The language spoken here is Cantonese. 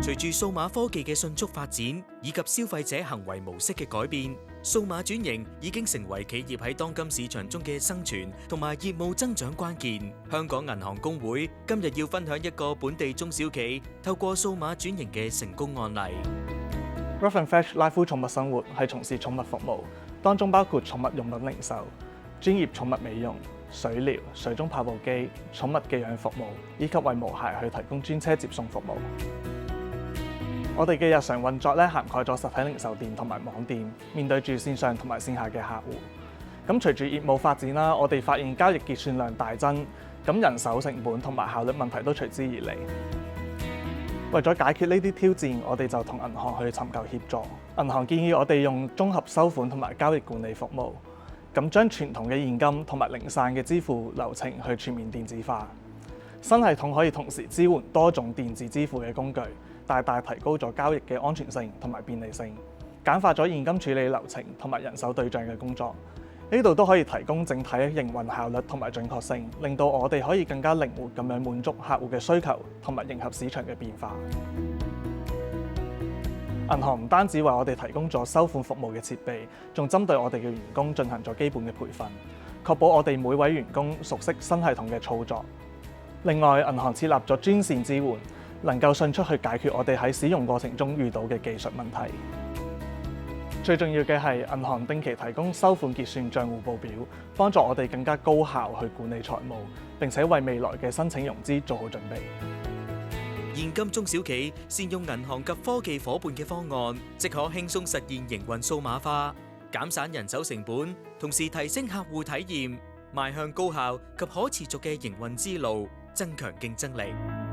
隨住數碼科技嘅迅速發展，以及消費者行為模式嘅改變，數碼轉型已經成為企業喺當今市場中嘅生存同埋業務增長關鍵。香港銀行公會今日要分享一個本地中小企透過數碼轉型嘅成功案例。Rough and Fetch 拉夫寵物生活係從事寵物服務，當中包括寵物用品零售、專業寵物美容、水療、水中跑步機、寵物寄養服務，以及為毛孩去提供專車接送服務。我哋嘅日常運作涵蓋咗實體零售店同埋網店，面對住線上同埋線下嘅客戶。咁隨住業務發展啦，我哋發現交易結算量大增，咁人手成本同埋效率問題都隨之而嚟。為咗解決呢啲挑戰，我哋就同銀行去尋求協助。銀行建議我哋用綜合收款同埋交易管理服務，咁將傳統嘅現金同埋零散嘅支付流程去全面電子化。新系統可以同時支援多種電子支付嘅工具，大大提高咗交易嘅安全性同埋便利性，簡化咗現金處理流程同埋人手對賬嘅工作。呢度都可以提供整體營運效率同埋準確性，令到我哋可以更加靈活咁樣滿足客戶嘅需求同埋迎合市場嘅變化。銀行唔單止為我哋提供咗收款服務嘅設備，仲針對我哋嘅員工進行咗基本嘅培訓，確保我哋每位員工熟悉新系統嘅操作。另外，銀行設立咗專線支援，能夠迅速去解決我哋喺使用過程中遇到嘅技術問題。最重要嘅係，銀行定期提供收款結算帳戶報表，幫助我哋更加高效去管理財務，並且為未來嘅申請融資做好準備。現今中小企善用銀行及科技夥伴嘅方案，即可輕鬆實現營運數碼化，減省人手成本，同時提升客戶體驗，邁向高效及可持續嘅營運之路，增強競爭力。